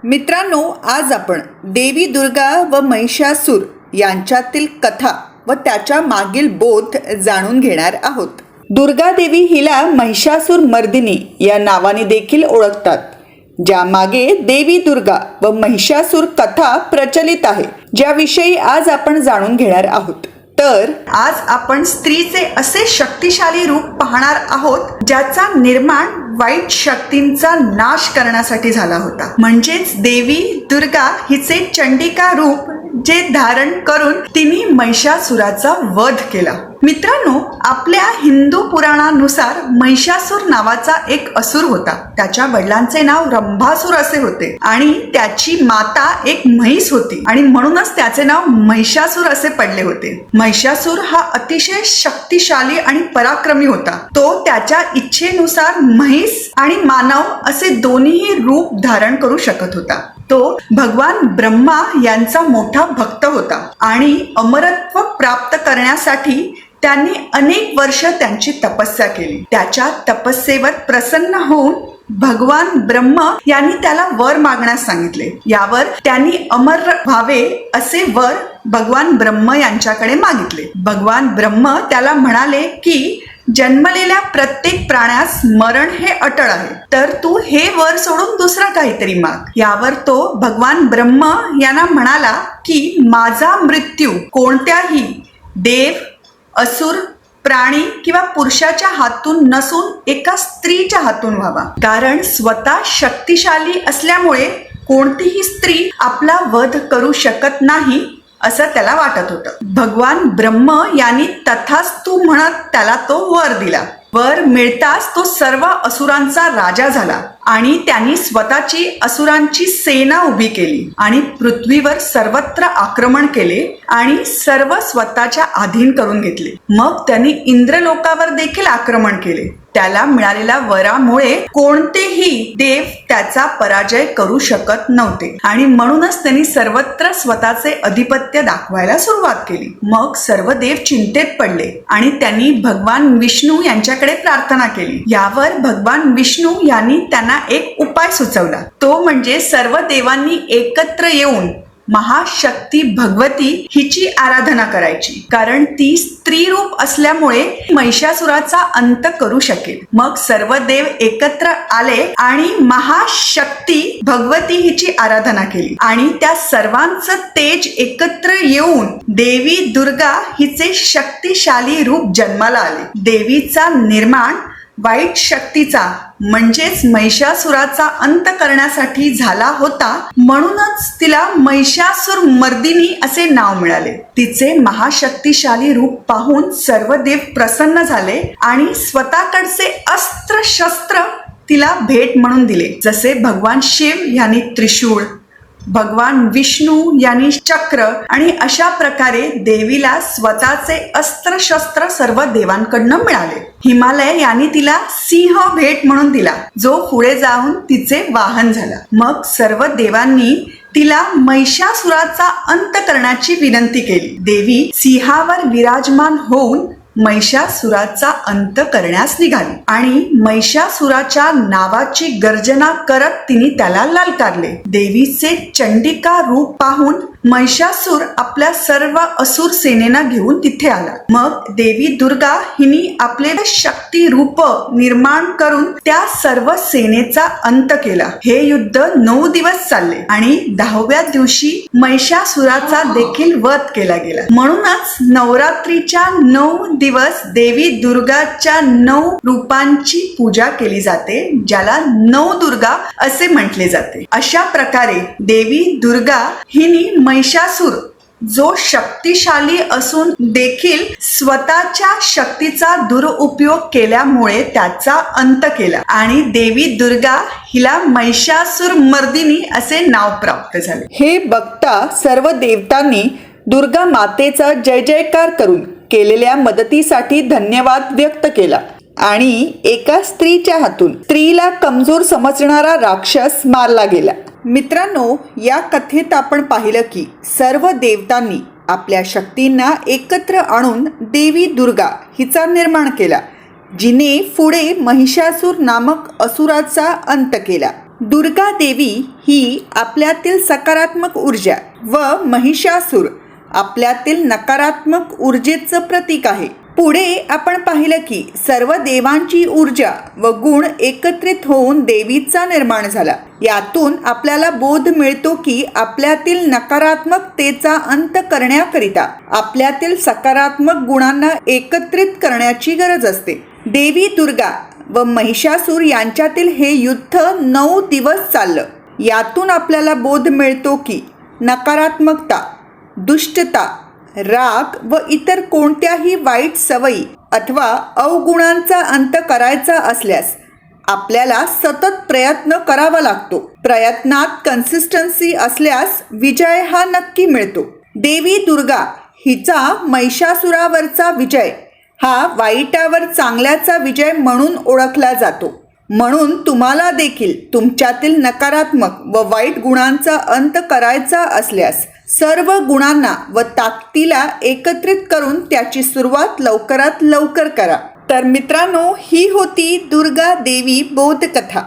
मित्रांनो, आज आपण देवी दुर्गा व महिषासूर यांच्यातील कथा व त्याच्या मागील बोध जाणून घेणार आहोत. दुर्गा देवी हिला महिषासूर मर्दिनी या नावाने देखील ओळखतात, ज्या मागे देवी दुर्गा व महिषासूर कथा प्रचलित आहे, ज्याविषयी आज आपण जाणून घेणार आहोत. तर आज आपण स्त्रीचे असे शक्तिशाली रूप पाहणार आहोत, ज्याचा निर्माण वाईट शक्तींचा नाश करण्यासाठी झाला होता. म्हणजेच देवी दुर्गा हिचे चंडिका रूप जे धारण करून तिने महिषासुराचा वध केला. मित्रांनो, आपल्या हिंदू पुराणानुसार महिषासूर नावाचा एक असुर होता. त्याच्या वडिलांचे नाव रंभासूर असे होते आणि त्याची माता एक म्हैस होती आणि म्हणूनच त्याचे नाव महिषासूर असे पडले होते. महिषासूर हा अतिशय शक्तिशाली आणि पराक्रमी होता. तो त्याच्या इच्छेनुसार म्हैस आणि मानव असे दोन्हीही रूप धारण करू शकत होता. तो भगवान ब्रह्मा यांचा मोठा भक्त होता आणि अमरत्व प्राप्त करण्यासाठी त्यांनी अनेक वर्ष त्यांची तपस्या केली. त्याच्या तपस्येवर प्रसन्न होऊन भगवान ब्रह्म यांनी त्याला वर मागण्यास सांगितले. यावर त्यांनी अमर व्हावे असे वर भगवान ब्रह्म यांच्याकडे मागितले. भगवान ब्रह्म त्याला म्हणाले की जन्मलेल्या प्रत्येक प्राण्यास मरण हे अटळ आहे, तर तू हे वर सोडून दुसरा काहीतरी माग. यावर तो भगवान ब्रह्म यांना म्हणाला की माझा मृत्यू कोणत्याही देव, असुर, प्राणी किंवा पुरुषाच्या हातून नसून एका स्त्रीच्या हातून व्हावा. कारण स्वतः शक्तिशाली असल्यामुळे कोणतीही स्त्री आपला वध करू शकत नाही असं त्याला वाटत होतं. भगवान ब्रह्म यांनी तथास्तु म्हणत त्याला तो वर दिला. वर मिळताच तो सर्व असुरांचा राजा झाला आणि त्यांनी स्वतःची असुरांची सेना उभी केली आणि पृथ्वीवर सर्वत्र आक्रमण केले आणि सर्व स्वतःच्या अधीन करून घेतले. मग त्यांनी इंद्रलोकावर देखील आक्रमण केले. त्याला मिळालेल्या वरामुळे कोणतेही देव त्याचा पराजय करू शकत नव्हते आणि म्हणूनच त्यांनी सर्वत्र स्वतःचे अधिपत्य दाखवायला सुरुवात केली. मग सर्व देव चिंतेत पडले आणि त्यांनी भगवान विष्णू यांच्याकडे प्रार्थना केली. यावर भगवान विष्णू यांनी त्यांना एक उपाय सुचवला. तो म्हणजे सर्व देवांनी एकत्र येऊन महाशक्ती भगवती हिची आराधना करायची, कारण ती स्त्री रूप असल्यामुळे महिषासुराचा अंत करू शकेल. मग सर्व देव एकत्र आले आणि महाशक्ती भगवती हिची आराधना केली आणि त्या सर्वांचं तेज एकत्र येऊन देवी दुर्गा हिचे शक्तिशाली रूप जन्माला आले. देवीचा निर्माण वाईट शक्तीचा म्हणजेच महिषासुराचा अंत करण्यासाठी झाला होता, म्हणूनच तिला महिषासूर मर्दिनी असे नाव मिळाले. तिचे महाशक्तिशाली रूप पाहून सर्व देव प्रसन्न झाले आणि स्वतःकडचे अस्त्र शस्त्र तिला भेट म्हणून दिले. जसे भगवान शिव यांनी त्रिशूळ, भगवान विष्णू यांनी चक्र आणि अशा प्रकारे देवीला स्वतःचे अस्त्रशस्त्र सर्व देवांकडनं मिळाले. हिमालय यांनी तिला सिंह भेट म्हणून दिला, जो पुढे जाऊन तिचे वाहन झाला. मग सर्व देवांनी तिला महिषासुराचा अंत करण्याची विनंती केली. देवी सिंहावर विराजमान होऊन महिषासुराचा अंत करण्यास निघाली आणि महिषासुराच्या नावाची गर्जना करत तिने त्याला ललकारले. देवीचे चंडिका रूप पाहून महिषासूर आपल्या सर्व असुर सेनेना घेऊन तिथे आला. मग देवी दुर्गा हिने आपले शक्ती रूप निर्माण करून त्या सर्व सेनेचा अंत केला. हे युद्ध 9 दिवस चालले आणि 10व्या दिवशी महिषासुराचा देखील वध केला गेला. म्हणूनच नवरात्रीच्या 9 दिवस देवी दुर्गाच्या 9 रूपांची पूजा केली जाते, ज्याला नवदुर्गा असे म्हटले जाते. अशा प्रकारे देवी दुर्गा हिने महिषासूर, जो शक्तिशाली असून देखील स्वतःच्या शक्तीचा दुरुपयोग केल्यामुळे त्याचा अंत केला आणि देवी दुर्गा हिला महिषासूर मर्दिनी असे नाव प्राप्त झाले. हे बघता सर्व देवतांनी दुर्गा मातेचा जय जयकार करून केलेल्या मदतीसाठी धन्यवाद व्यक्त केला आणि एका स्त्रीच्या हातून स्त्रीला कमजोर समजणारा राक्षस मारला गेला. मित्रांनो, या कथेत आपण पाहिलं की सर्व देवतांनी आपल्या शक्तींना एकत्र आणून देवी दुर्गा हिचा निर्माण केला, जिने पुढे महिषासूर नामक असुराचा अंत केला. दुर्गा देवी ही आपल्यातील सकारात्मक ऊर्जा व महिषासूर आपल्यातील नकारात्मक ऊर्जेचं प्रतीक आहे. पुढे आपण पाहिलं की सर्व देवांची ऊर्जा व गुण एकत्रित होऊन देवीचा निर्माण झाला. यातून आपल्याला बोध मिळतो की आपल्यातील नकारात्मकतेचा अंत करण्याकरिता आपल्यातील सकारात्मक गुणांना एकत्रित करण्याची गरज असते. देवी दुर्गा व महिषासूर यांच्यातील हे युद्ध 9 दिवस चाललं. यातून आपल्याला बोध मिळतो की नकारात्मकता, दुष्टता, राग व इतर कोणत्याही वाईट सवयी अथवा अवगुणांचा अंत करायचा असल्यास आपल्याला सतत प्रयत्न करावा लागतो. प्रयत्नात कन्सिस्टन्सी असल्यास विजय हा नक्की मिळतो. देवी दुर्गा हिचा महिषासुरावरचा विजय हा वाईटावर चांगल्याचा विजय म्हणून ओळखला जातो. म्हणून तुम्हाला देखील तुमच्यातील नकारात्मक व वाईट गुणांचा अंत करायचा असल्यास सर्व गुणांना व ताकदीला एकत्रित करून त्याची सुरुवात लवकरात लवकर करा. तर मित्रांनो, ही होती दुर्गा देवी बोधकथा.